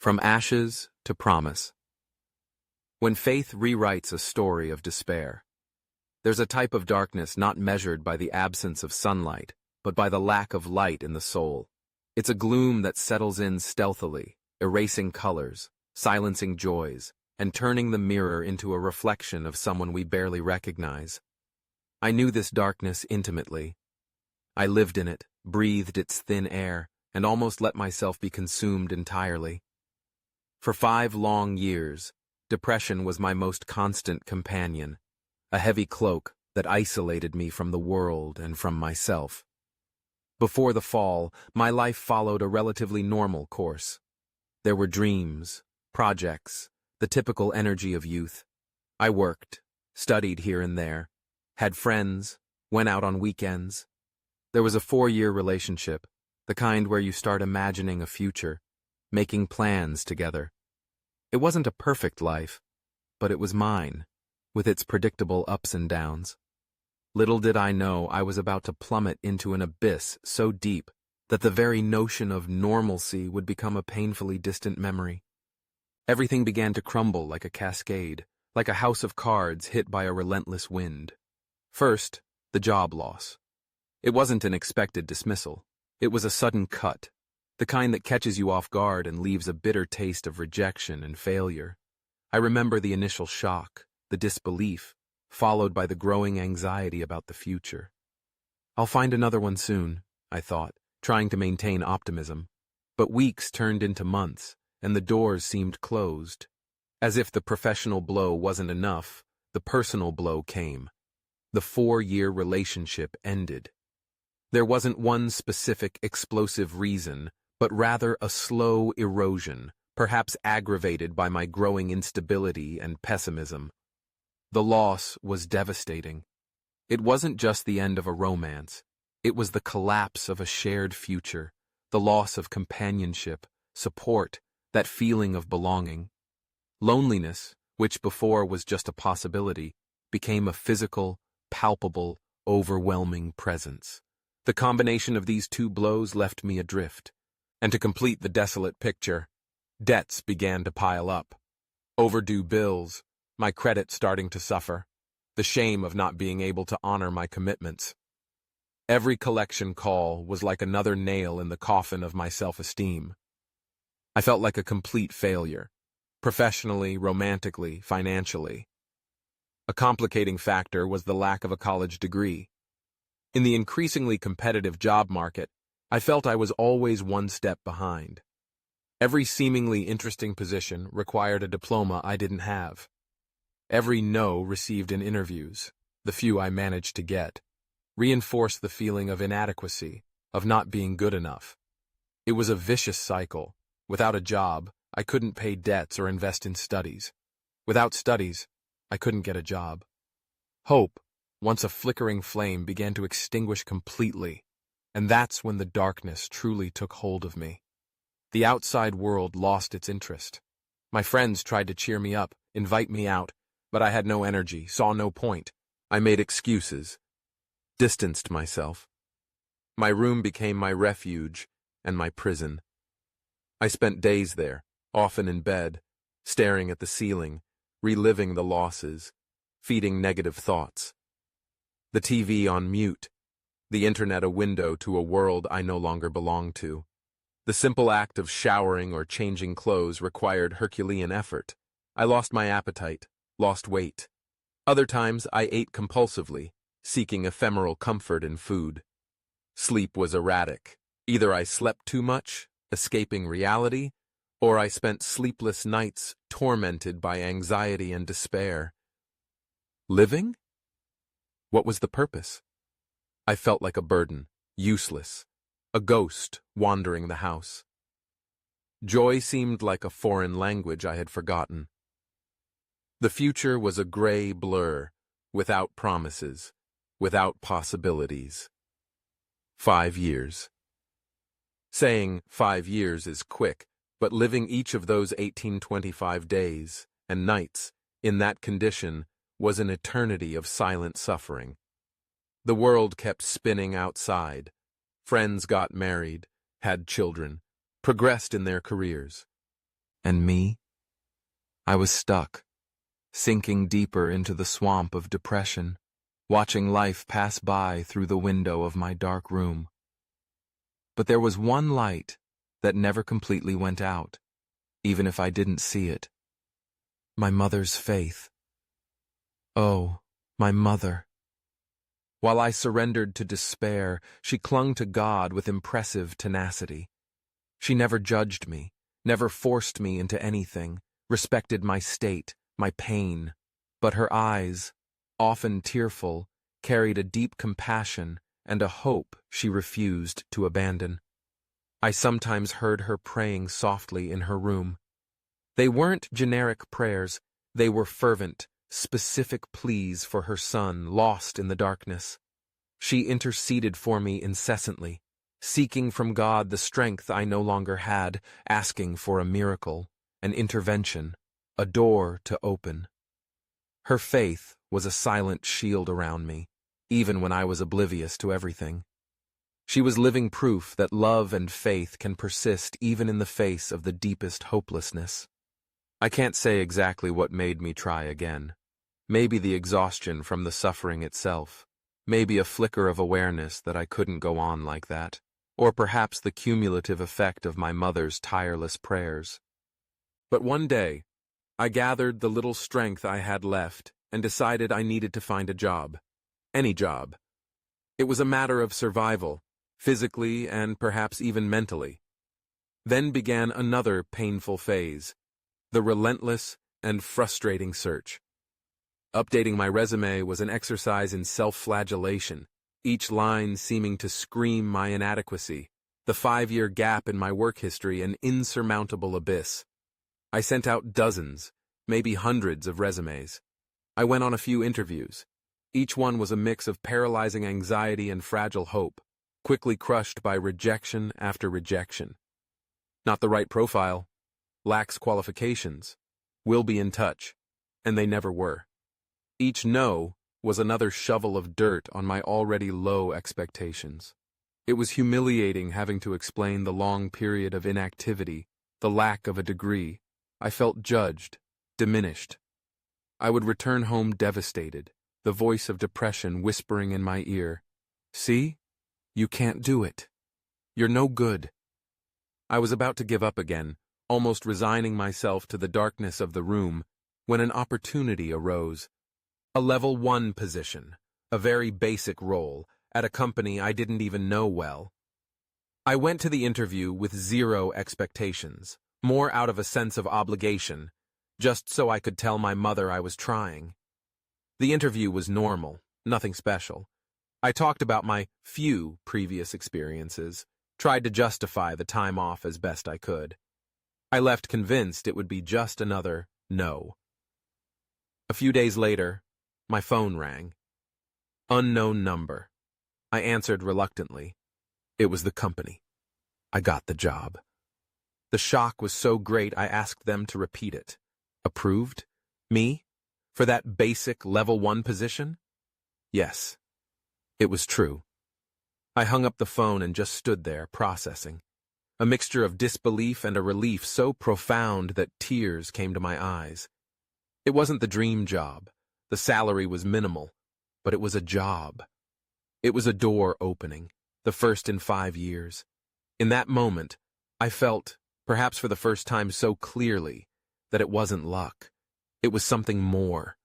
From ashes to promise. When faith rewrites a story of despair, there's a type of darkness not measured by the absence of sunlight, but by the lack of light in the soul. It's a gloom that settles in stealthily, erasing colors, silencing joys, and turning the mirror into a reflection of someone we barely recognize. I knew this darkness intimately. I lived in it, breathed its thin air, and almost let myself be consumed entirely. For 5 long years, depression was my most constant companion, a heavy cloak that isolated me from the world and from myself. Before the fall, my life followed a relatively normal course. There were dreams, projects, the typical energy of youth. I worked, studied here and there, had friends, went out on weekends. There was a 4-year relationship, the kind where you start imagining a future, making plans together. It wasn't a perfect life, but it was mine, with its predictable ups and downs. Little did I know I was about to plummet into an abyss so deep that the very notion of normalcy would become a painfully distant memory. Everything began to crumble like a cascade, like a house of cards hit by a relentless wind. First, the job loss. It wasn't an expected dismissal. It was a sudden cut, the kind that catches you off guard and leaves a bitter taste of rejection and failure. I remember the initial shock, the disbelief, followed by the growing anxiety about the future. I'll find another one soon, I thought, trying to maintain optimism. But weeks turned into months, and the doors seemed closed. As if the professional blow wasn't enough, the personal blow came. The 4-year relationship ended. There wasn't one specific explosive reason, but rather a slow erosion, perhaps aggravated by my growing instability and pessimism. The loss was devastating. It wasn't just the end of a romance. It was the collapse of a shared future, the loss of companionship, support, that feeling of belonging. Loneliness, which before was just a possibility, became a physical, palpable, overwhelming presence. The combination of these 2 blows left me adrift. And to complete the desolate picture, debts began to pile up. Overdue bills, my credit starting to suffer, the shame of not being able to honor my commitments. Every collection call was like another nail in the coffin of my self-esteem. I felt like a complete failure, professionally, romantically, financially. A complicating factor was the lack of a college degree. In the increasingly competitive job market, I felt I was always one step behind. Every seemingly interesting position required a diploma I didn't have. Every no received in interviews, the few I managed to get, reinforced the feeling of inadequacy, of not being good enough. It was a vicious cycle. Without a job, I couldn't pay debts or invest in studies. Without studies, I couldn't get a job. Hope, once a flickering flame, began to extinguish completely, and that's when the darkness truly took hold of me. The outside world lost its interest. My friends tried to cheer me up, invite me out, but I had no energy, saw no point. I made excuses, distanced myself. My room became my refuge and my prison. I spent days there, often in bed, staring at the ceiling, reliving the losses, feeding negative thoughts. The TV on mute, the internet a window to a world I no longer belonged to. The simple act of showering or changing clothes required Herculean effort. I lost my appetite, lost weight. Other times I ate compulsively, seeking ephemeral comfort in food. Sleep was erratic. Either I slept too much, escaping reality, or I spent sleepless nights tormented by anxiety and despair. Living? What was the purpose? I felt like a burden, useless, a ghost wandering the house. Joy seemed like a foreign language I had forgotten. The future was a gray blur, without promises, without possibilities. 5 years. Saying 5 years is quick, but living each of those 1825 days and nights in that condition was an eternity of silent suffering. The world kept spinning outside. Friends got married, had children, progressed in their careers. And me? I was stuck, sinking deeper into the swamp of depression, watching life pass by through the window of my dark room. But there was one light that never completely went out, even if I didn't see it. My mother's faith. Oh, my mother. While I surrendered to despair, she clung to God with impressive tenacity. She never judged me, never forced me into anything, respected my state, my pain. But her eyes, often tearful, carried a deep compassion and a hope she refused to abandon. I sometimes heard her praying softly in her room. They weren't generic prayers, they were fervent, specific pleas for her son lost in the darkness. She interceded for me incessantly, seeking from God the strength I no longer had, asking for a miracle, an intervention, a door to open. Her faith was a silent shield around me, even when I was oblivious to everything. She was living proof that love and faith can persist even in the face of the deepest hopelessness. I can't say exactly what made me try again. Maybe the exhaustion from the suffering itself. Maybe a flicker of awareness that I couldn't go on like that. Or perhaps the cumulative effect of my mother's tireless prayers. But one day, I gathered the little strength I had left and decided I needed to find a job. Any job. It was a matter of survival, physically and perhaps even mentally. Then began another painful phase, the relentless and frustrating search. Updating my resume was an exercise in self-flagellation, each line seeming to scream my inadequacy, the 5-year gap in my work history an insurmountable abyss. I sent out dozens, maybe hundreds of resumes. I went on a few interviews. Each one was a mix of paralyzing anxiety and fragile hope, quickly crushed by rejection after rejection. Not the right profile, lacks qualifications, will be in touch, and they never were. Each no was another shovel of dirt on my already low expectations. It was humiliating having to explain the long period of inactivity, the lack of a degree. I felt judged, diminished. I would return home devastated, the voice of depression whispering in my ear, "See? You can't do it. You're no good." I was about to give up again, almost resigning myself to the darkness of the room, when an opportunity arose. A level 1 position, a very basic role, at a company I didn't even know well. I went to the interview with zero expectations, more out of a sense of obligation, just so I could tell my mother I was trying. The interview was normal, nothing special. I talked about my few previous experiences, tried to justify the time off as best I could. I left convinced it would be just another no. A few days later, my phone rang. Unknown number. I answered reluctantly. It was the company. I got the job. The shock was so great I asked them to repeat it. Approved? Me? For that basic level 1 position? Yes. It was true. I hung up the phone and just stood there, processing. A mixture of disbelief and a relief so profound that tears came to my eyes. It wasn't the dream job. The salary was minimal, but it was a job. It was a door opening, the first in 5 years. In that moment, I felt, perhaps for the first time so clearly, that it wasn't luck. It was something more.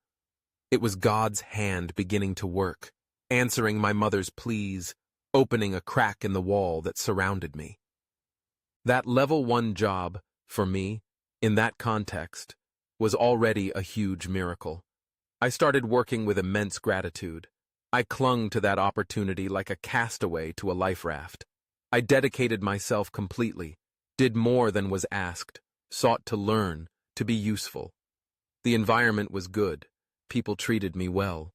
It was God's hand beginning to work, answering my mother's pleas, opening a crack in the wall that surrounded me. That level 1 job, for me, in that context, was already a huge miracle. I started working with immense gratitude. I clung to that opportunity like a castaway to a life raft. I dedicated myself completely, did more than was asked, sought to learn, to be useful. The environment was good. People treated me well.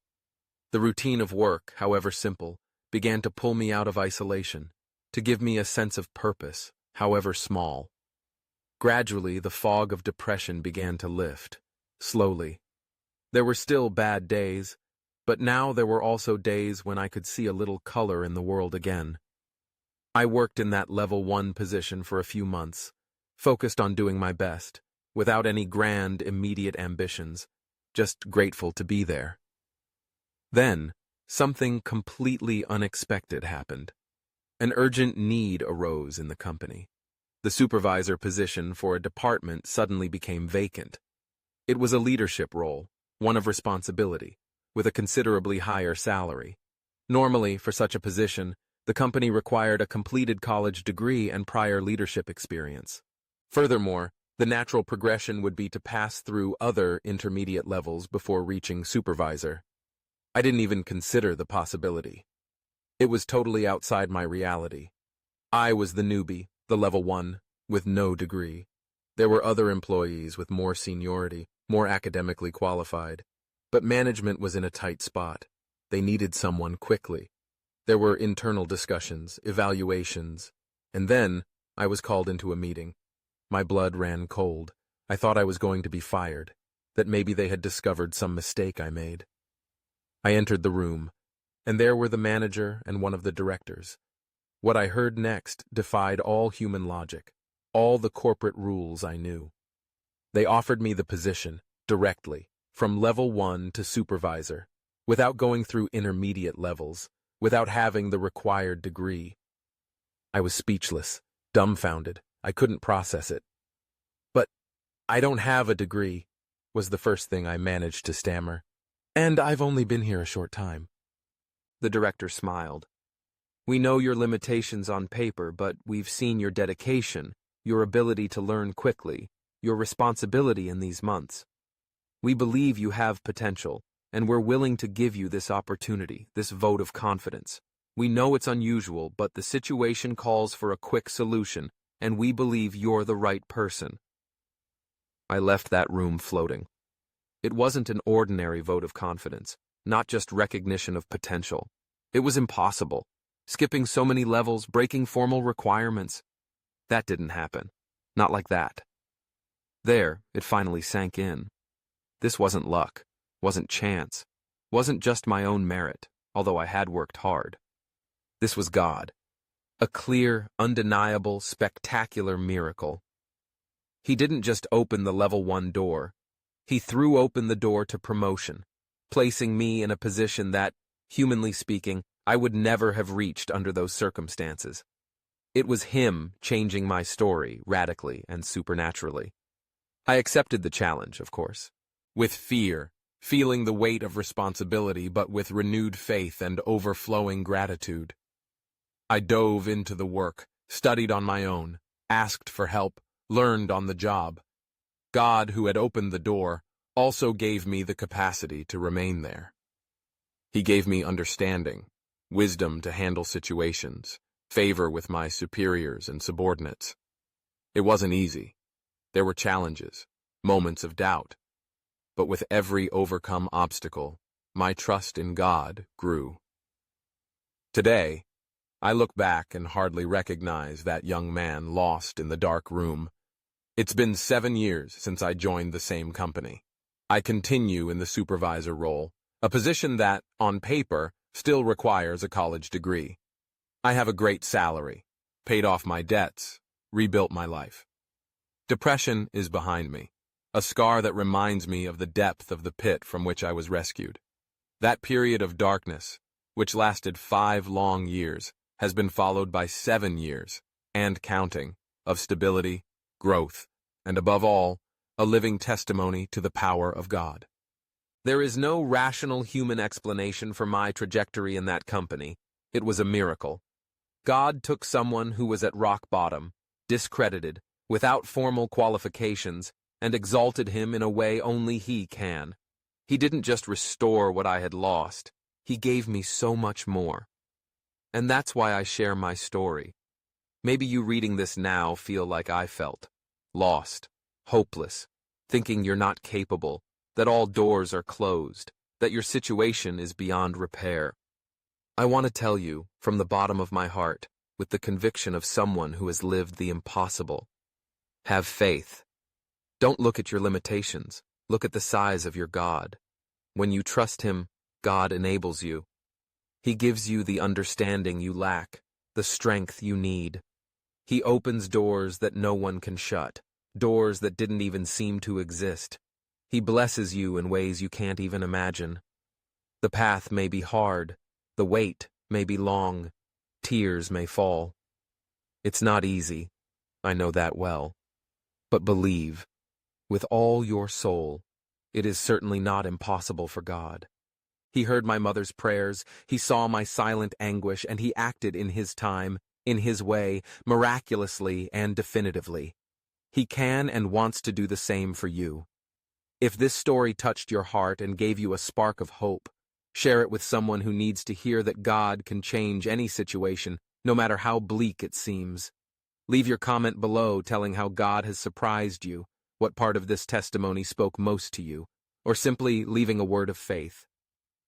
The routine of work, however simple, began to pull me out of isolation, to give me a sense of purpose, however small. Gradually, the fog of depression began to lift, slowly. There were still bad days, but now there were also days when I could see a little color in the world again. I worked in that level 1 position for a few months, focused on doing my best, without any grand, immediate ambitions, just grateful to be there. Then, something completely unexpected happened. An urgent need arose in the company. The supervisor position for a department suddenly became vacant. It was a leadership role, one of responsibility, with a considerably higher salary. Normally, for such a position, the company required a completed college degree and prior leadership experience. Furthermore, the natural progression would be to pass through other intermediate levels before reaching supervisor. I didn't even consider the possibility. It was totally outside my reality. I was the newbie, the level 1, with no degree. There were other employees with more seniority, more academically qualified. But management was in a tight spot. They needed someone quickly. There were internal discussions, evaluations, and then I was called into a meeting. My blood ran cold. I thought I was going to be fired, that maybe they had discovered some mistake I made. I entered the room, and there were the manager and one of the directors. What I heard next defied all human logic, all the corporate rules I knew. They offered me the position, directly, from level 1 to supervisor, without going through intermediate levels, without having the required degree. I was speechless, dumbfounded. I couldn't process it. "But I don't have a degree," was the first thing I managed to stammer. "And I've only been here a short time." The director smiled. "We know your limitations on paper, but we've seen your dedication, your ability to learn quickly, your responsibility in these months. We believe you have potential, and we're willing to give you this opportunity, this vote of confidence. We know it's unusual, but the situation calls for a quick solution, and we believe you're the right person." I left that room floating. It wasn't an ordinary vote of confidence, not just recognition of potential. It was impossible. Skipping so many levels, breaking formal requirements. That didn't happen. Not like that. There, it finally sank in. This wasn't luck, wasn't chance, wasn't just my own merit, although I had worked hard. This was God. A clear, undeniable, spectacular miracle. He didn't just open the level 1 door. He threw open the door to promotion, placing me in a position that, humanly speaking, I would never have reached under those circumstances. It was him changing my story radically and supernaturally. I accepted the challenge, of course, with fear, feeling the weight of responsibility, but with renewed faith and overflowing gratitude. I dove into the work, studied on my own, asked for help, learned on the job. God, who had opened the door, also gave me the capacity to remain there. He gave me understanding, wisdom to handle situations, favor with my superiors and subordinates. It wasn't easy. There were challenges, moments of doubt. But with every overcome obstacle, my trust in God grew. Today, I look back and hardly recognize that young man lost in the dark room. It's been 7 years since I joined the same company. I continue in the supervisor role, a position that, on paper, still requires a college degree. I have a great salary, paid off my debts, rebuilt my life. Depression is behind me, a scar that reminds me of the depth of the pit from which I was rescued. That period of darkness, which lasted 5 long years, has been followed by 7 years, and counting, of stability, growth, and above all, a living testimony to the power of God. There is no rational human explanation for my trajectory in that company. It was a miracle. God took someone who was at rock bottom, discredited, without formal qualifications, and exalted him in a way only He can. He didn't just restore what I had lost. He gave me so much more. And that's why I share my story. Maybe you reading this now feel like I felt. Lost, hopeless, thinking you're not capable, that all doors are closed, that your situation is beyond repair. I want to tell you, from the bottom of my heart, with the conviction of someone who has lived the impossible. Have faith. Don't look at your limitations. Look at the size of your God. When you trust Him, God enables you. He gives you the understanding you lack, the strength you need. He opens doors that no one can shut, doors that didn't even seem to exist. He blesses you in ways you can't even imagine. The path may be hard, the wait may be long, tears may fall. It's not easy, I know that well. But believe, with all your soul, it is certainly not impossible for God. He heard my mother's prayers, he saw my silent anguish, and he acted in his time, in his way, miraculously and definitively. He can and wants to do the same for you. If this story touched your heart and gave you a spark of hope, share it with someone who needs to hear that God can change any situation, no matter how bleak it seems. Leave your comment below telling how God has surprised you, what part of this testimony spoke most to you, or simply leaving a word of faith.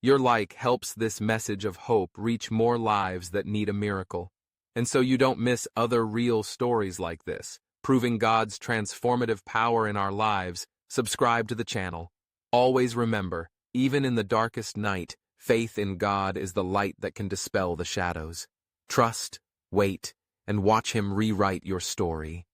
Your like helps this message of hope reach more lives that need a miracle. And so you don't miss other real stories like this, proving God's transformative power in our lives, subscribe to the channel. Always remember, even in the darkest night, faith in God is the light that can dispel the shadows. Trust, wait, and watch Him rewrite your story.